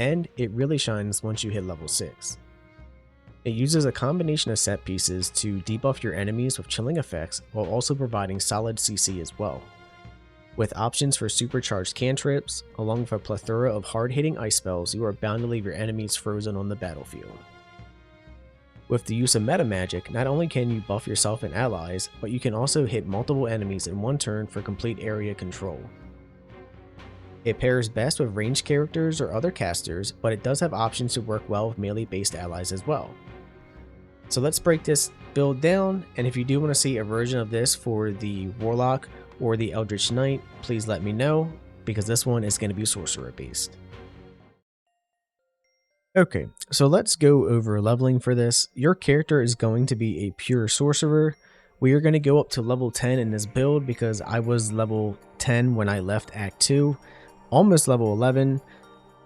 and it really shines once you hit level 6. It uses a combination of set pieces to debuff your enemies with chilling effects while also providing solid CC as well. With options for supercharged cantrips, along with a plethora of hard-hitting ice spells, you are bound to leave your enemies frozen on the battlefield. With the use of meta magic, not only can you buff yourself and allies, but you can also hit multiple enemies in one turn for complete area control. It pairs best with ranged characters or other casters, but it does have options to work well with melee-based allies as well. So let's break this build down, and if you do want to see a version of this for the Warlock or the Eldritch Knight, please let me know, because this one is going to be Sorcerer based. Okay, so let's go over leveling for this. Your character is going to be a pure Sorcerer. We are going to go up to level 10 in this build because I was level 10 when I left Act 2, almost level 11.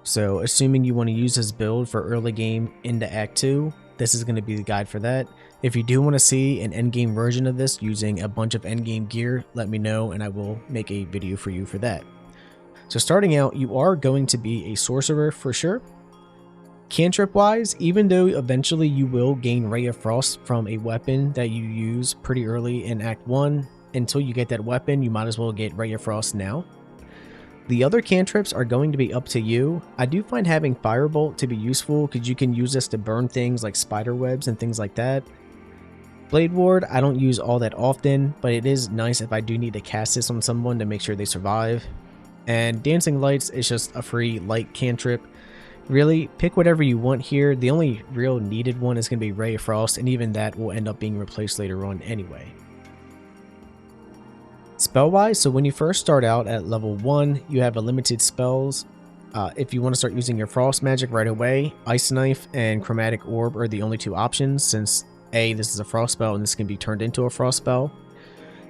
So assuming you want to use this build for early game into Act 2, this is going to be the guide for that. If you do want to see an endgame version of this using a bunch of endgame gear, let me know and I will make a video for you for that. So starting out, you are going to be a Sorcerer for sure. Cantrip wise, even though eventually you will gain Ray of Frost from a weapon that you use pretty early in Act 1, until you get that weapon, you might as well get Ray of Frost now. The other cantrips are going to be up to you. I do find having Firebolt to be useful because you can use this to burn things like spider webs and things like that. Blade Ward, I don't use all that often, but it is nice if I do need to cast this on someone to make sure they survive. And Dancing Lights is just a free light cantrip. Really, pick whatever you want here. The only real needed one is going to be Ray of Frost, and even that will end up being replaced later on anyway. Spell-wise, so when you first start out at level 1, you have a limited spells. If you want to start using your Frost magic right away, Ice Knife and Chromatic Orb are the only two options, since this is a Frost spell and this can be turned into a Frost spell.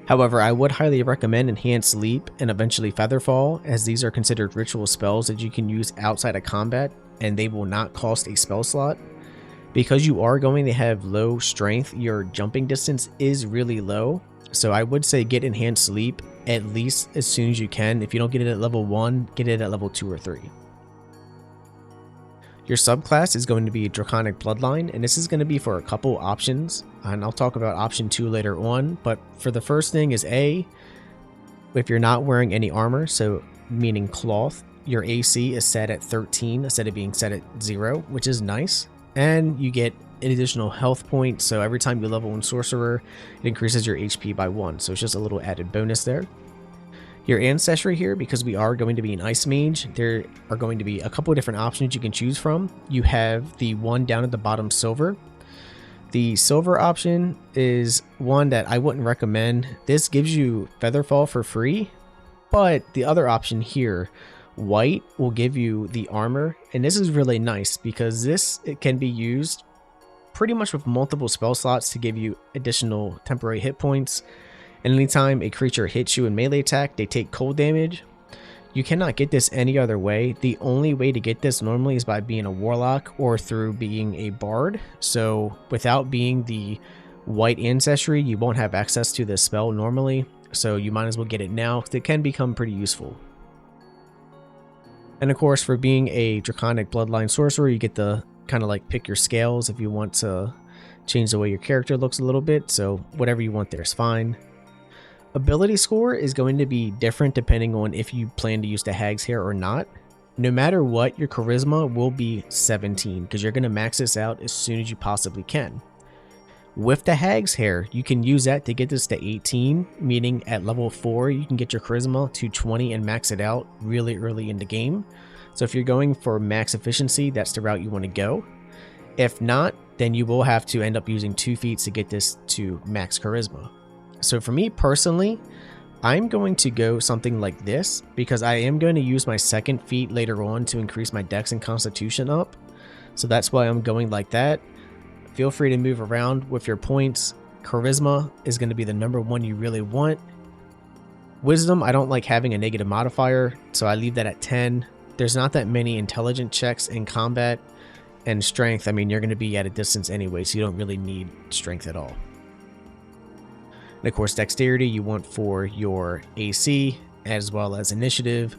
However, I would highly recommend Enhanced Leap and eventually Featherfall, as these are considered ritual spells that you can use outside of combat, and they will not cost a spell slot. Because you are going to have low strength, your jumping distance is really low, so I would say get Enhanced Leap at least as soon as you can. If you don't get it at level 1, get it at level 2 or 3. Your subclass is going to be Draconic Bloodline, and this is going to be for a couple options, and I'll talk about option 2 later on, but for the first thing is if you're not wearing any armor, so meaning cloth, your AC is set at 13 instead of being set at 0, which is nice, and you get an additional health point, so every time you level in Sorcerer, it increases your HP by 1, so it's just a little added bonus there. Your ancestry here, because we are going to be an Ice Mage, there are going to be a couple of different options you can choose from. You have the one down at the bottom, Silver. The Silver option is one that I wouldn't recommend. This gives you Featherfall for free, but the other option here, White, will give you the armor, and this is really nice because it can be used pretty much with multiple spell slots to give you additional temporary hit points. And anytime a creature hits you in melee attack, they take cold damage. You cannot get this any other way. The only way to get this normally is by being a Warlock or through being a Bard. So without being the White Ancestry, you won't have access to this spell normally. So you might as well get it now because it can become pretty useful. And of course, for being a Draconic Bloodline Sorcerer, you get to kind of like pick your scales if you want to change the way your character looks a little bit. So whatever you want there is fine. Ability score is going to be different depending on if you plan to use the Hag's Hair or not. No matter what, your Charisma will be 17 because you're going to max this out as soon as you possibly can. With the Hag's Hair, you can use that to get this to 18, meaning at level 4 you can get your Charisma to 20 and max it out really early in the game. So if you're going for max efficiency, that's the route you want to go. If not, then you will have to end up using 2 feats to get this to max Charisma. So for me personally, I'm going to go something like this because I am going to use my second feat later on to increase my Dex and Constitution up. So that's why I'm going like that. Feel free to move around with your points. Charisma is going to be the number one you really want. Wisdom, I don't like having a negative modifier, so I leave that at 10. There's not that many intelligent checks in combat. And strength, I mean, you're going to be at a distance anyway, so you don't really need strength at all. And of course, dexterity you want for your AC as well as initiative.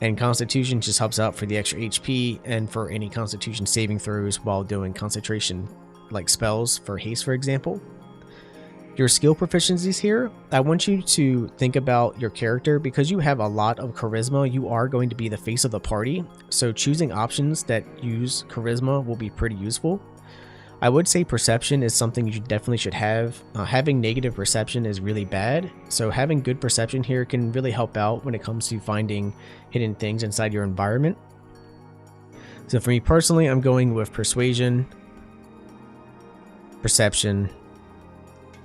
And Constitution just helps out for the extra HP and for any Constitution saving throws while doing concentration like spells for haste, for example. Your skill proficiencies here, I want you to think about your character. Because you have a lot of charisma, you are going to be the face of the party, so choosing options that use charisma will be pretty useful. I would say perception is something you definitely should have. Having negative perception is really bad, so having good perception here can really help out when it comes to finding hidden things inside your environment. So for me personally, I'm going with persuasion, perception,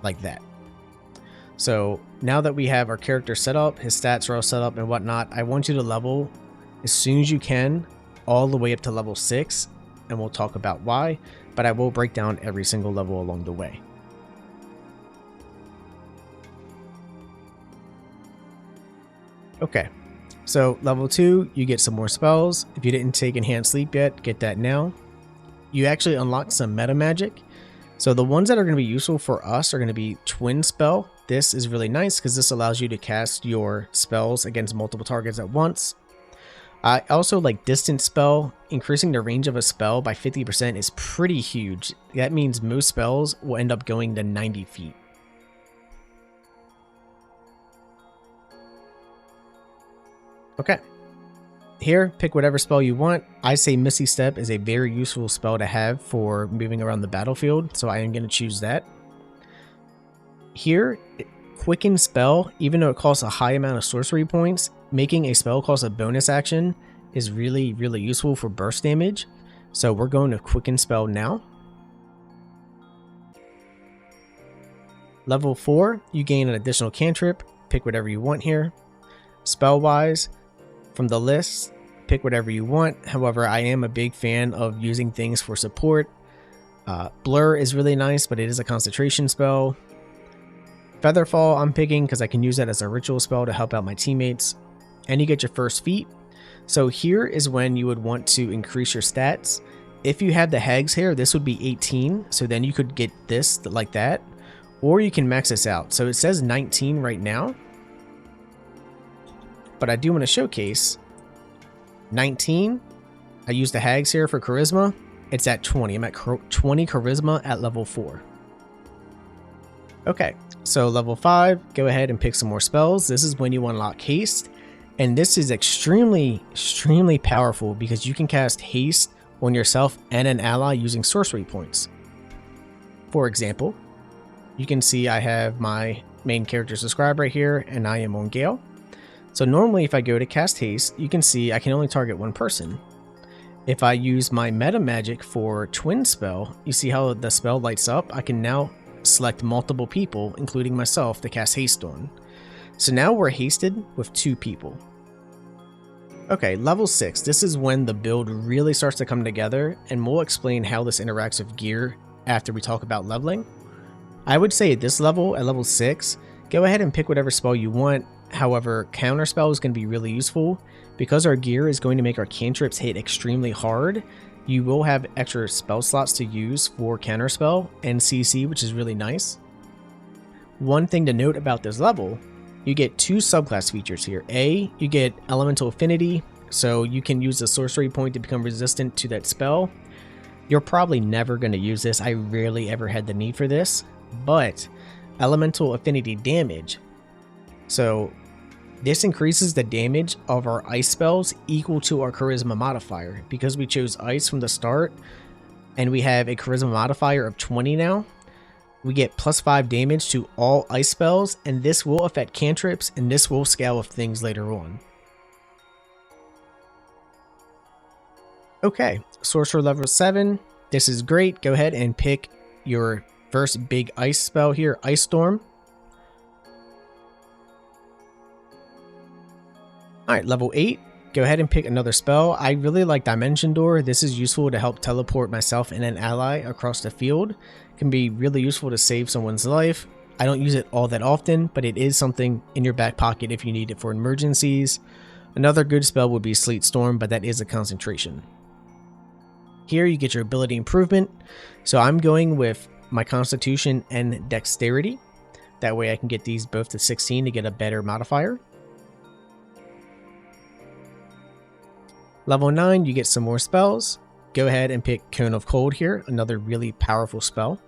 like that. So now that we have our character set up, his stats are all set up and whatnot, I want you to level as soon as you can all the way up to level 6, and we'll talk about why, but I will break down every single level along the way. Okay, so level 2, you get some more spells. If you didn't take enhanced sleep yet, get that now. You actually unlock some meta magic. So the ones that are going to be useful for us are going to be Twin Spell. This is really nice because this allows you to cast your spells against multiple targets at once. I also like Distance Spell. Increasing the range of a spell by 50% is pretty huge. That means most spells will end up going to 90 feet. Okay. Here, pick whatever spell you want. I say Misty Step is a very useful spell to have for moving around the battlefield, so I am going to choose that. Here, Quicken Spell, even though it costs a high amount of sorcery points, making a spell cost a bonus action is really, really useful for burst damage. So we're going to Quicken Spell now. Level 4, you gain an additional cantrip. Pick whatever you want here. Spell-wise, from the list, pick whatever you want. However, I am a big fan of using things for support. Blur is really nice, but it is a concentration spell. Featherfall I'm picking because I can use that as a ritual spell to help out my teammates. And you get your first feat. So here is when you would want to increase your stats. If you have the Hag's Hair, this would be 18. So then you could get this like that. Or you can max this out. So it says 19 right now. But I do want to showcase 19. I use the Hag's Hair for Charisma. It's at 20. I'm at 20 Charisma at level 4. Okay, so level 5, go ahead and pick some more spells. This is when you unlock Haste. And this is extremely powerful because you can cast Haste on yourself and an ally using sorcery points. For example, you can see I have my main character subscribed right here, and I am on Gale. So normally if I go to cast haste, you can see I can only target one person. If I use my meta magic for Twin Spell, you see how the spell lights up? I can now select multiple people, including myself, to cast haste on. So now we're hasted with 2 people. Okay, level 6. This is when the build really starts to come together, and we'll explain how this interacts with gear after we talk about leveling. I would say at this level, at level 6, go ahead and pick whatever spell you want. However, Counterspell is going to be really useful. Because our gear is going to make our cantrips hit extremely hard, you will have extra spell slots to use for Counterspell and CC, which is really nice. One thing to note about this level, you get 2 subclass features here. A, you get Elemental Affinity, so you can use a sorcery point to become resistant to that spell. You're probably never going to use this. I rarely ever had the need for this, but Elemental Affinity damage. So this increases the damage of our ice spells equal to our charisma modifier. Because we chose ice from the start and we have a charisma modifier of 20 now, we get +5 damage to all ice spells, and this will affect cantrips, and this will scale with things later on. Okay, Sorcerer level 7. This is great. Go ahead and pick your first big ice spell here, Ice Storm. Alright, level 8. Go ahead and pick another spell. I really like Dimension Door. This is useful to help teleport myself and an ally across the field. It can be really useful to save someone's life. I don't use it all that often, but it is something in your back pocket if you need it for emergencies. Another good spell would be Sleet Storm, but that is a concentration. Here you get your ability improvement. So I'm going with my Constitution and Dexterity. That way I can get these both to 16 to get a better modifier. Level 9, you get some more spells. Go ahead and pick Cone of Cold here, another really powerful spell.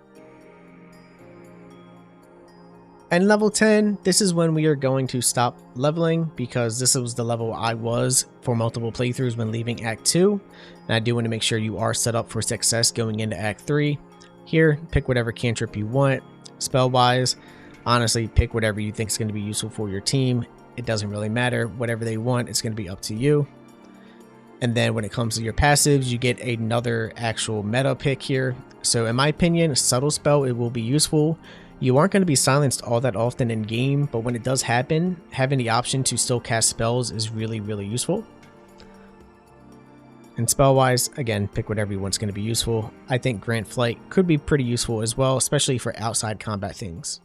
And level 10, this is when we are going to stop leveling because this was the level I was for multiple playthroughs when leaving Act 2. And I do want to make sure you are set up for success going into Act 3. Here, pick whatever cantrip you want. Spell-wise, honestly, pick whatever you think is going to be useful for your team. It doesn't really matter. Whatever they want, it's going to be up to you. And then when it comes to your passives, you get another actual meta pick here. So in my opinion, Subtle Spell, it will be useful. You aren't going to be silenced all that often in game, but when it does happen, having the option to still cast spells is really, really useful. And spell-wise, again, pick whatever you want's going to be useful. I think Grant Flight could be pretty useful as well, especially for outside combat things.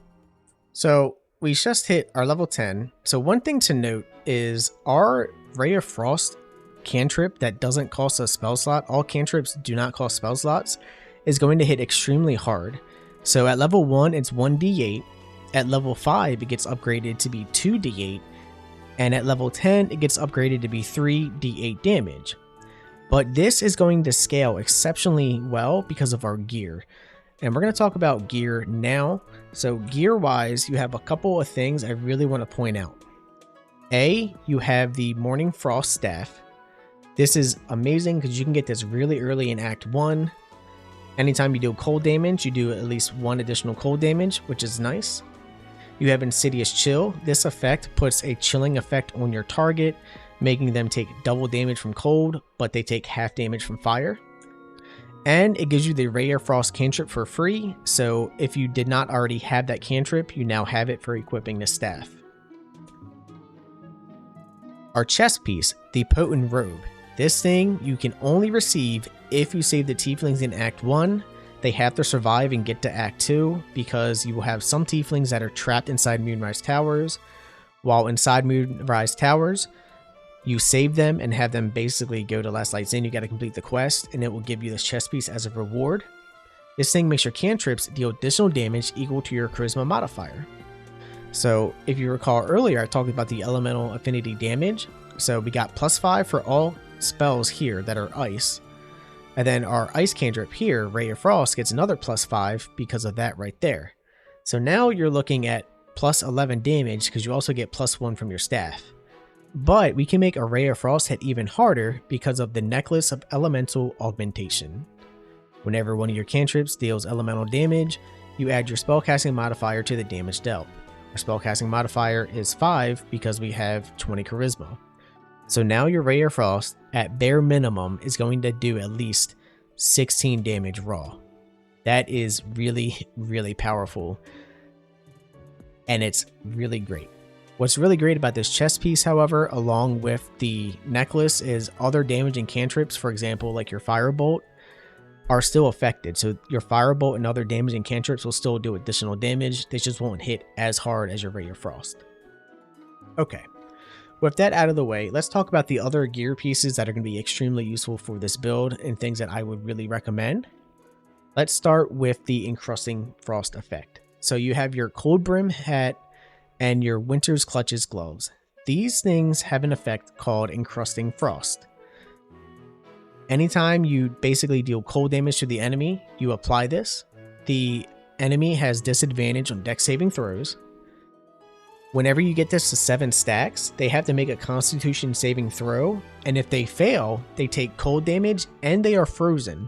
So we just hit our level 10. So one thing to note is our Ray of Frost cantrip that doesn't cost a spell slot, all cantrips do not cost spell slots, is going to hit extremely hard. So at level 1, it's 1d8. At level 5, it gets upgraded to be 2d8. And at level 10, it gets upgraded to be 3d8 damage. But this is going to scale exceptionally well because of our gear. And we're going to talk about gear now. So gear-wise, you have a couple of things I really want to point out. A, you have the Morning Frost Staff. This is amazing because you can get this really early in Act 1. Anytime you do cold damage, you do at least 1 additional cold damage, which is nice. You have Insidious Chill. This effect puts a chilling effect on your target, making them take double damage from cold, but they take half damage from fire. And it gives you the Ray of Frost cantrip for free, so if you did not already have that cantrip, you now have it for equipping the staff. Our chest piece, the Potent Robe. This thing you can only receive if you save the tieflings in Act 1. They have to survive and get to Act 2 because you will have some tieflings that are trapped inside Moonrise Towers. While inside Moonrise Towers, you save them and have them basically go to Last Lights In. You got to complete the quest and it will give you this chest piece as a reward. This thing makes your cantrips deal additional damage equal to your charisma modifier. So if you recall earlier, I talked about the elemental affinity damage. So we got +5 for all spells here that are ice. And then our ice cantrip here, Ray of Frost, gets another +5 because of that right there. So now you're looking at +11 damage because you also get +1 from your staff. But we can make a Ray of Frost hit even harder because of the Necklace of Elemental Augmentation. Whenever one of your cantrips deals elemental damage, you add your spellcasting modifier to the damage dealt. Our spellcasting modifier is 5 because we have 20 charisma. So now your Ray of Frost, at bare minimum, is going to do at least 16 damage raw. That is really, really powerful. And it's really great. What's really great about this chest piece, however, along with the necklace, is other damaging cantrips, for example, like your Firebolt, are still affected. So your Firebolt and other damaging cantrips will still do additional damage. They just won't hit as hard as your Ray of Frost. Okay. With that out of the way, let's talk about the other gear pieces that are going to be extremely useful for this build and things that I would really recommend. Let's start with the Encrusting Frost effect. So you have your Cold Brim hat and your Winter's Clutches gloves. These things have an effect called Encrusting Frost. Anytime you basically deal cold damage to the enemy, you apply this. The enemy has disadvantage on dex saving throws. Whenever you get this to 7 stacks, they have to make a Constitution saving throw, and if they fail, they take cold damage and they are frozen.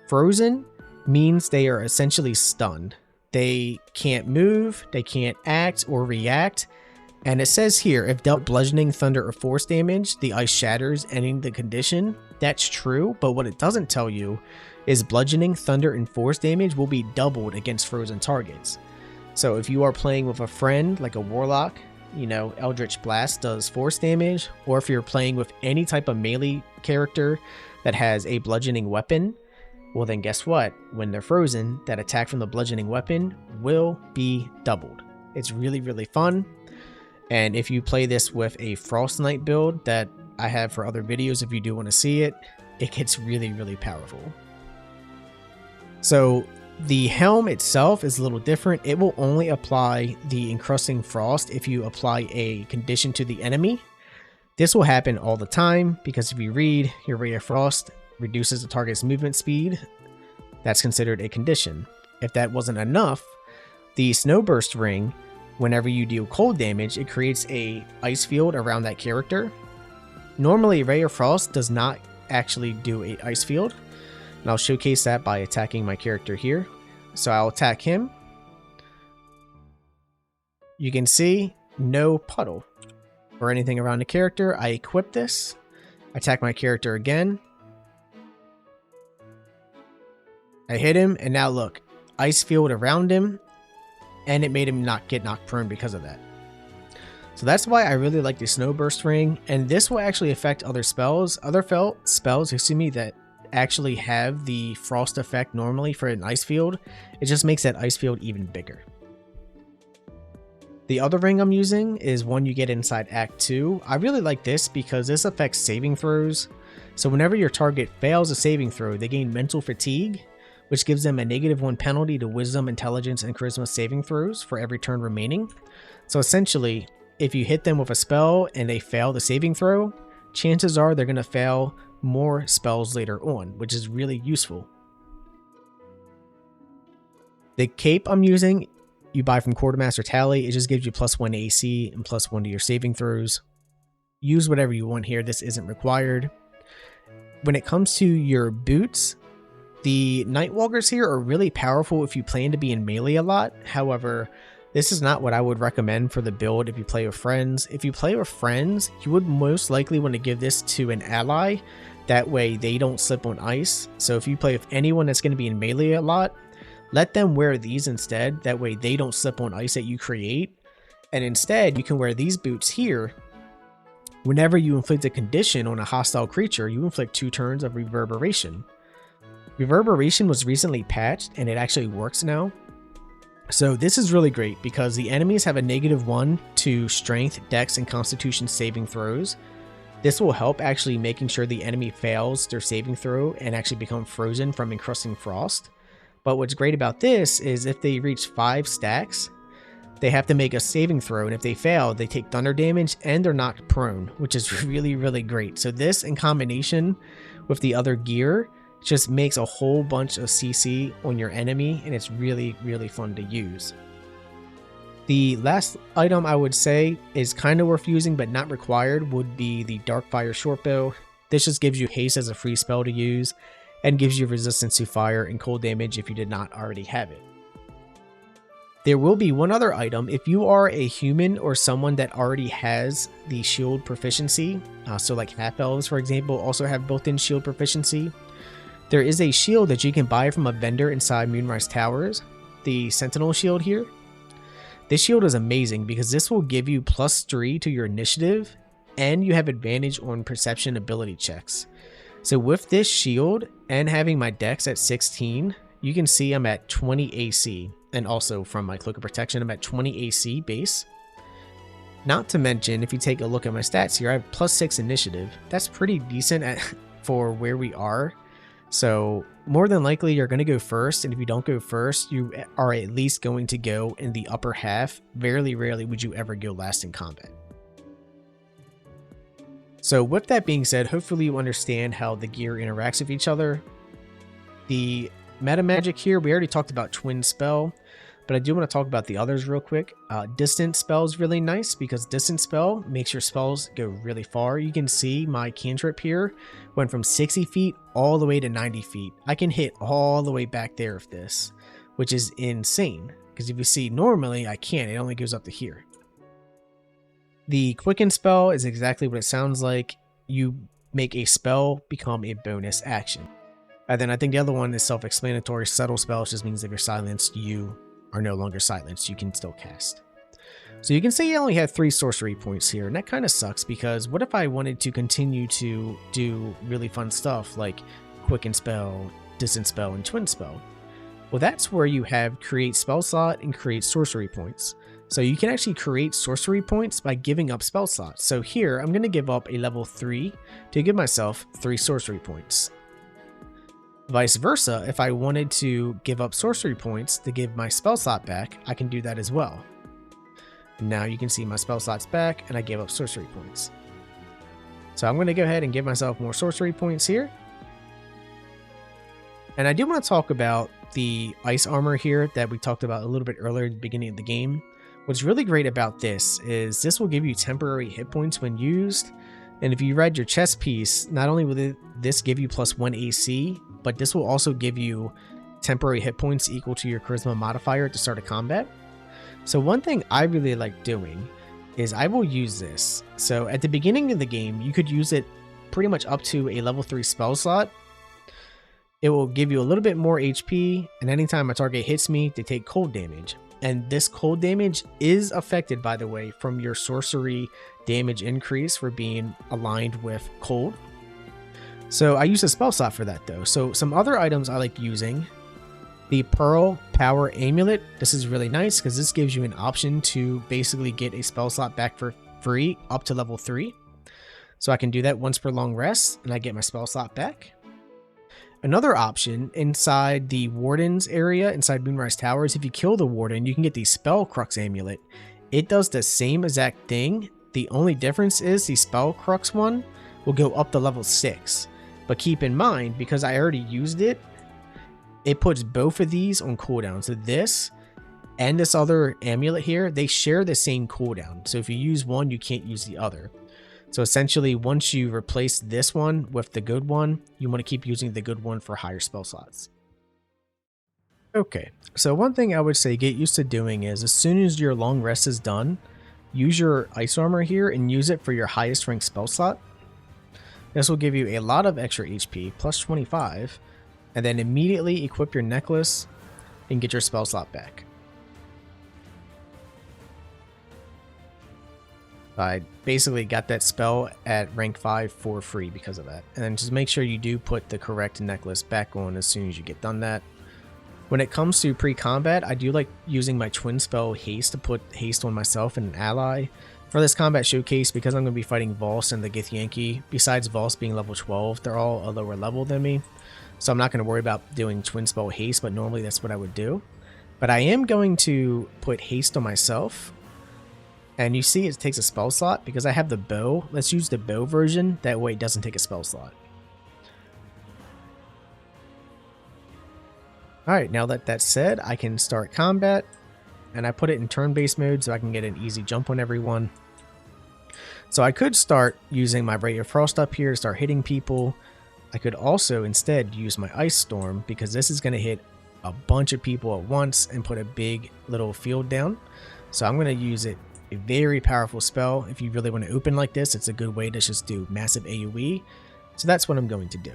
Frozen means they are essentially stunned. They can't move, they can't act or react, and it says here, if dealt bludgeoning, thunder, or force damage, the ice shatters, ending the condition. That's true, but what it doesn't tell you is bludgeoning, thunder, and force damage will be doubled against frozen targets. So if you are playing with a friend like a warlock, you know, Eldritch Blast does force damage, or if you're playing with any type of melee character that has a bludgeoning weapon, well then guess what? When they're frozen, that attack from the bludgeoning weapon will be doubled. It's really, really fun. And if you play this with a Frost Knight build that I have for other videos, if you do want to see it, it gets really, really powerful. So the helm itself is a little different. It will only apply the Encrusting Frost if you apply a condition to the enemy. This will happen all the time because if you read, your Ray of Frost reduces the target's movement speed. That's considered a condition. If that wasn't enough, the Snowburst Ring, whenever you deal cold damage, it creates a ice field around that character. Normally, Ray of Frost does not actually do a ice field, and I'll showcase that by attacking my character here. So I'll attack him. You can see no puddle or anything around the character. I equip this, attack my character again. I hit him, and now look, ice field around him, and it made him not get knocked prone because of that. So that's why I really like the Snowburst Ring, and this will actually affect other spells. Other spells, that actually have the frost effect normally for an ice field. It just makes that ice field even bigger. The other ring I'm using is one you get inside Act 2. I really like this because this affects saving throws. So whenever your target fails a saving throw, they gain mental fatigue, which gives them a -1 penalty to wisdom, intelligence, and charisma saving throws for every turn remaining. So essentially, if you hit them with a spell and they fail the saving throw, chances are they're going to fail more spells later on, which is really useful. The cape I'm using, you buy from Quartermaster Tally. It just gives you +1 AC and +1 to your saving throws. Use whatever you want here. This isn't required. When it comes to your boots, the Nightwalkers here are really powerful if you plan to be in melee a lot. However, this is not what I would recommend for the build if you play with friends. If you play with friends, you would most likely want to give this to an ally. That way they don't slip on ice. So if you play with anyone that's going to be in melee a lot, let them wear these instead. That way they don't slip on ice that you create. And instead, you can wear these boots here. Whenever you inflict a condition on a hostile creature, you inflict 2 turns of Reverberation. Reverberation was recently patched, and it actually works now. So this is really great because the enemies have a -1 to Strength, Dex, and Constitution saving throws. This will help actually making sure the enemy fails their saving throw and actually become frozen from encrusting frost. But what's great about this is if they reach 5 stacks, they have to make a saving throw, and if they fail, they take thunder damage and they're knocked prone, which is really, really great. So this, in combination with the other gear, just makes a whole bunch of CC on your enemy, and it's really, really fun to use. The last item I would say is kind of worth using but not required would be the Darkfire Shortbow. This just gives you haste as a free spell to use and gives you resistance to fire and cold damage if you did not already have it. There will be one other item. If you are a human or someone that already has the shield proficiency, so like half-elves for example also have built-in shield proficiency, there is a shield that you can buy from a vendor inside Moonrise Towers, the Sentinel shield here. This shield is amazing because this will give you +3 to your initiative, and you have advantage on perception ability checks. So with this shield and having my dex at 16, you can see I'm at 20 AC, and also from my Cloak of Protection, I'm at 20 AC base. Not to mention, if you take a look at my stats here, I have +6 initiative. That's pretty decent for where we are. So more than likely you're going to go first, and if you don't go first, you are at least going to go in the upper half. Very rarely would you ever go last in combat. So with that being said, hopefully you understand how the gear interacts with each other. The meta magic here, we already talked about Twin Spell, but I do want to talk about the others real quick. Distant Spell is really nice because Distant Spell makes your spells go really far. You can see my cantrip here went from 60 feet all the way to 90 feet. I can hit all the way back there with this, which is insane because if you see normally I can't, it only goes up to here. The Quicken Spell is exactly what it sounds like. You make a spell become a bonus action. And then I think the other one is self-explanatory. Subtle Spells just means if you're silenced, you are no longer silenced. You can still cast. So you can see I only have 3 sorcery points here, and that kind of sucks because what if I wanted to continue to do really fun stuff like Quicken Spell, Distant Spell, and Twin Spell? Well, that's where you have create spell slot and create sorcery points. So you can actually create sorcery points by giving up spell slots. So here, I'm going to give up a level 3 to give myself 3 sorcery points. Vice versa, if I wanted to give up sorcery points to give my spell slot back, I can do that as well. And now you can see my spell slot's back and I gave up sorcery points. So I'm going to go ahead and give myself more sorcery points here. And I do want to talk about the ice armor here that we talked about a little bit earlier at the beginning of the game. What's really great about this is this will give you temporary hit points when used. And if you read your chest piece, not only will this give you +1 AC, but this will also give you temporary hit points equal to your charisma modifier at the start of combat. So one thing I really like doing is I will use this. So at the beginning of the game, you could use it pretty much up to a level 3 spell slot. It will give you a little bit more HP, and anytime a target hits me, they take cold damage. And this cold damage is affected, by the way, from your sorcery damage increase for being aligned with cold. So I use a spell slot for that though. So some other items I like using, the Pearl Power Amulet. This is really nice because this gives you an option to basically get a spell slot back for free up to level 3. So I can do that once per long rest and I get my spell slot back. Another option inside the Warden's area, inside Moonrise Towers, if you kill the Warden, you can get the Spell Crux Amulet. It does the same exact thing. The only difference is the Spell Crux one will go up to level 6. But keep in mind, because I already used it, it puts both of these on cooldown. So this and this other amulet here, they share the same cooldown. So if you use one, you can't use the other. So essentially, once you replace this one with the good one, you want to keep using the good one for higher spell slots. Okay, so one thing I would say get used to doing is as soon as your long rest is done, use your ice armor here and use it for your highest rank spell slot. This will give you a lot of extra HP, plus 25, and then immediately equip your necklace and get your spell slot back. I basically got that spell at rank 5 for free because of that. And then just make sure you do put the correct necklace back on as soon as you get done that. When it comes to pre-combat, I do like using my twin spell haste to put haste on myself and an ally. For this combat showcase, because I'm going to be fighting Voss and the Githyanki, besides Voss being level 12, they're all a lower level than me. So I'm not going to worry about doing twin spell haste, but normally that's what I would do. But I am going to put haste on myself. And you see it takes a spell slot because I have the bow. Let's use the bow version. That way it doesn't take a spell slot. Alright, now that that's said, I can start combat. And I put it in turn-based mode so I can get an easy jump on everyone. So I could start using my Ray of Frost up here to start hitting people. I could also instead use my Ice Storm because this is going to hit a bunch of people at once and put a big little field down. So I'm going to use it. A very powerful spell. If you really want to open like this, it's a good way to just do massive AoE. So that's what I'm going to do.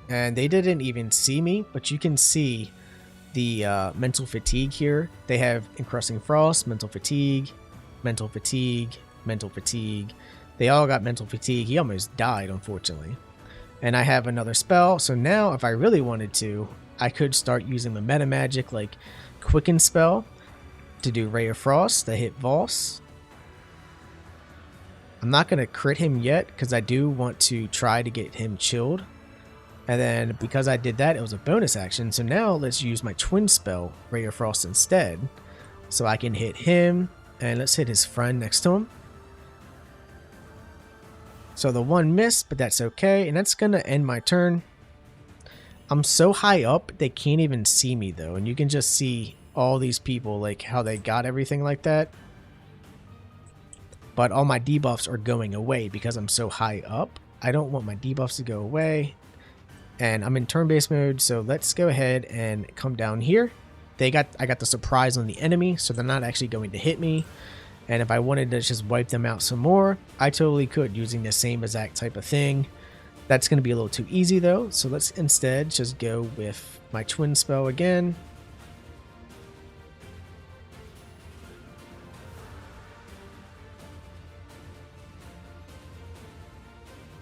And they didn't even see me, but you can see the mental fatigue here. They have Encrusting Frost, mental fatigue, mental fatigue, mental fatigue. They all got mental fatigue. He almost died, unfortunately. And I have another spell. So now if I really wanted to, I could start using the meta magic like Quicken spell to do Ray of Frost to hit Voss. I'm not going to crit him yet because I do want to try to get him chilled. And then because I did that, it was a bonus action. So now let's use my twin spell, Ray of Frost, instead. So I can hit him and let's hit his friend next to him. So the one missed, but that's okay. And that's going to end my turn. I'm so high up, they can't even see me though. And you can just see all these people, like how they got everything like that. But all my debuffs are going away because I'm so high up. I don't want my debuffs to go away. And I'm in turn-based mode, so let's go ahead and come down here. I got the surprise on the enemy, so they're not actually going to hit me. And if I wanted to just wipe them out some more, I totally could using the same exact type of thing. That's going to be a little too easy though, so let's instead just go with my twin spell again.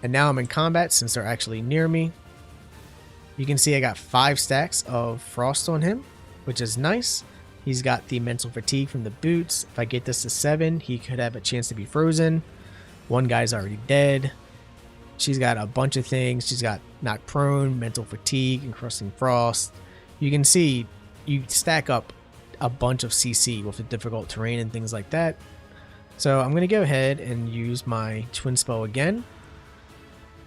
And now I'm in combat since they're actually near me. You can see I got 5 stacks of frost on him, which is nice. He's got the mental fatigue from the boots. If I get this to 7, he could have a chance to be frozen. One guy's already dead. She's got a bunch of things. She's got knocked prone, mental fatigue, encrusting frost. You can see you stack up a bunch of CC with the difficult terrain and things like that. So I'm going to go ahead and use my twin spell again.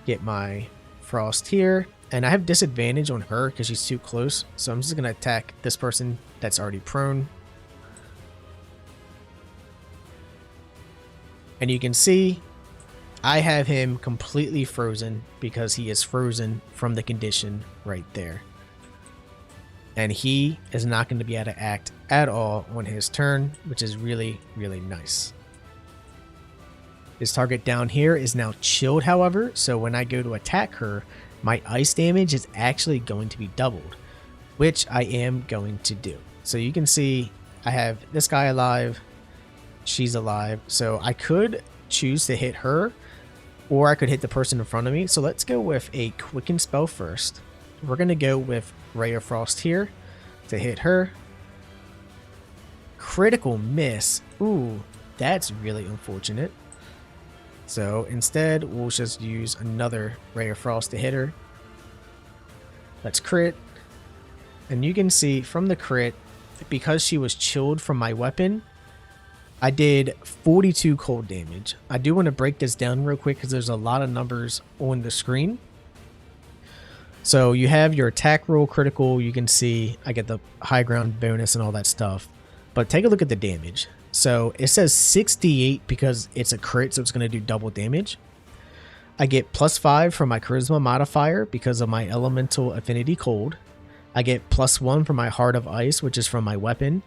Get my frost here. And I have disadvantage on her because she's too close. So I'm just going to attack this person that's already prone. And you can see I have him completely frozen because he is frozen from the condition right there. And he is not going to be able to act at all on his turn, which is really, really nice. His target down here is now chilled, however, so when I go to attack her, my ice damage is actually going to be doubled, which I am going to do. So you can see I have this guy alive, she's alive, so I could choose to hit her, or I could hit the person in front of me. So let's go with a quicken spell first. We're going to go with Ray of Frost here to hit her. Critical miss. Ooh, that's really unfortunate. So instead, we'll just use another Ray of Frost to hit her. Let's crit. And you can see from the crit, because she was chilled from my weapon, I did 42 cold damage. I do want to break this down real quick because there's a lot of numbers on the screen. So you have your attack roll critical. You can see I get the high ground bonus and all that stuff. But take a look at the damage. So it says 68 because it's a crit, so it's going to do double damage. I get +5 from my charisma modifier because of my elemental affinity cold. I get +1 from my heart of ice, which is from my weapon.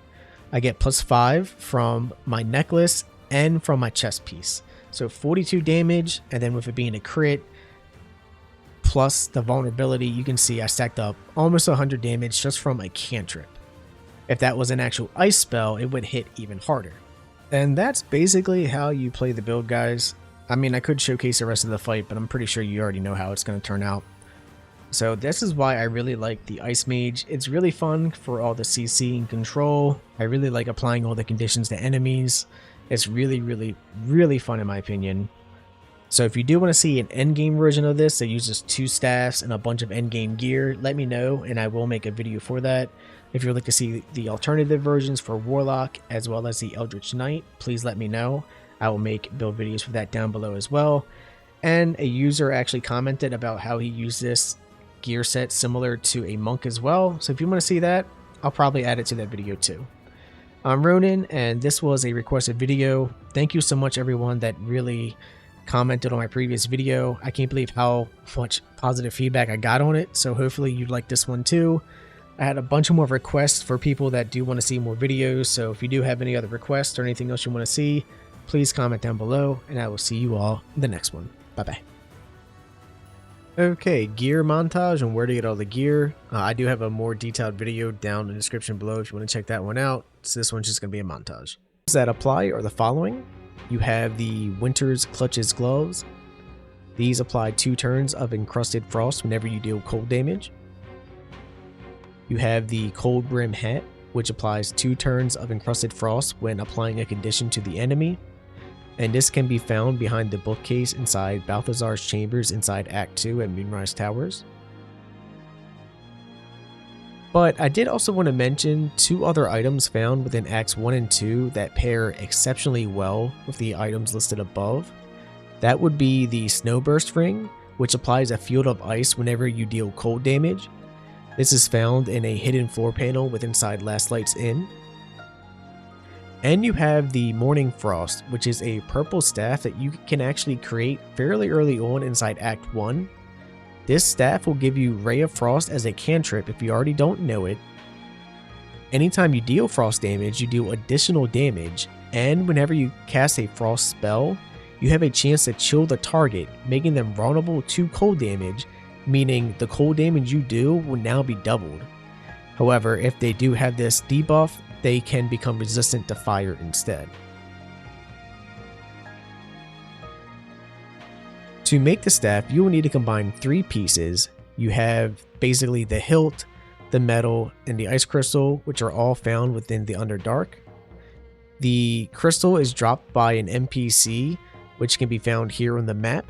I get +5 from my necklace and from my chest piece. So 42 damage, and then with it being a crit, plus the vulnerability, you can see I stacked up almost 100 damage just from a cantrip. If that was an actual ice spell, it would hit even harder. And that's basically how you play the build, guys. I mean, I could showcase the rest of the fight, but I'm pretty sure you already know how it's going to turn out. So this is why I really like the Ice Mage. It's really fun for all the CC and control. I really like applying all the conditions to enemies. It's really, really, really fun in my opinion. So if you do want to see an endgame version of this that uses 2 staffs and a bunch of endgame gear, let me know and I will make a video for that. If you'd like to see the alternative versions for Warlock as well as the Eldritch Knight, please let me know. I will make build videos for that down below as well. And a user actually commented about how he used this gear set similar to a monk as well. So if you want to see that, I'll probably add it to that video too. I'm Ronan, and this was a requested video. Thank you so much everyone that really commented on my previous video. I can't believe how much positive feedback I got on it, so hopefully you'd like this one too. I had a bunch of more requests for people that do want to see more videos, so if you do have any other requests or anything else you want to see, please comment down below, and I will see you all in the next one. Bye-bye. Okay, gear montage and where to get all the gear. I do have a more detailed video down in the description below if you want to check that one out. So this one's just going to be a montage. That apply are the following. You have the Winter's Clutches gloves. These apply 2 turns of encrusted frost whenever you deal cold damage. You have the Cold Brim hat, which applies 2 turns of encrusted frost when applying a condition to the enemy. And this can be found behind the bookcase inside Balthazar's chambers inside Act 2 at Moonrise Towers. But I did also want to mention 2 other items found within Acts 1 and 2 that pair exceptionally well with the items listed above. That would be the Snowburst Ring, which applies a field of ice whenever you deal cold damage. This is found in a hidden floor panel with inside Last Lights Inn. And you have the Morning Frost, which is a purple staff that you can actually create fairly early on inside Act 1. This staff will give you Ray of Frost as a cantrip if you already don't know it. Anytime you deal frost damage, you deal additional damage, and whenever you cast a frost spell, you have a chance to chill the target, making them vulnerable to cold damage, meaning the cold damage you do will now be doubled. However, if they do have this debuff, they can become resistant to fire instead. To make the staff, you will need to combine 3 pieces. You have basically the hilt, the metal, and the ice crystal, which are all found within the Underdark. The crystal is dropped by an NPC, which can be found here on the map.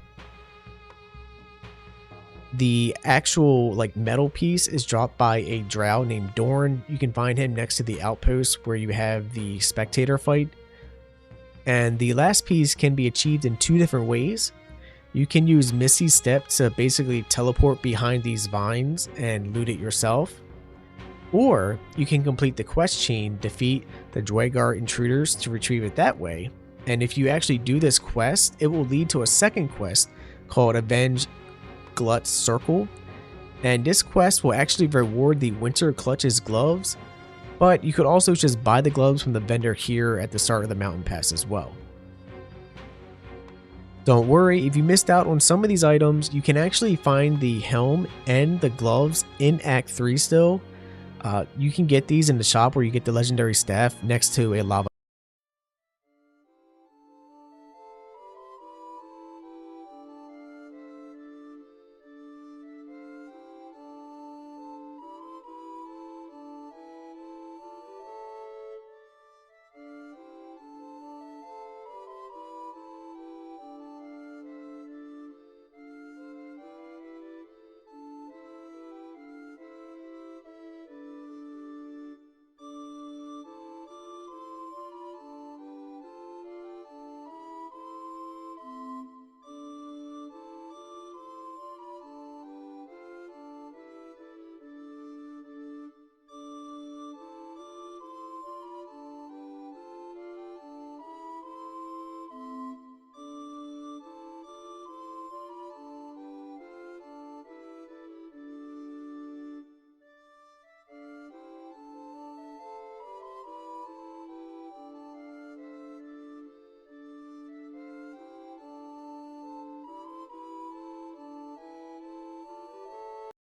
The actual metal piece is dropped by a drow named Dorn. You can find him next to the outpost where you have the spectator fight. And the last piece can be achieved in 2 different ways. You can use Misty Step to basically teleport behind these vines and loot it yourself. Or you can complete the quest chain, defeat the Dwaygar intruders to retrieve it that way. And if you actually do this quest, it will lead to a second quest called Avenge Glut's Circle. And this quest will actually reward the Winter Clutches gloves, but you could also just buy the gloves from the vendor here at the start of the mountain pass as well. Don't worry, if you missed out on some of these items, you can actually find the helm and the gloves in Act 3 still. You can get these in the shop where you get the legendary staff next to a lava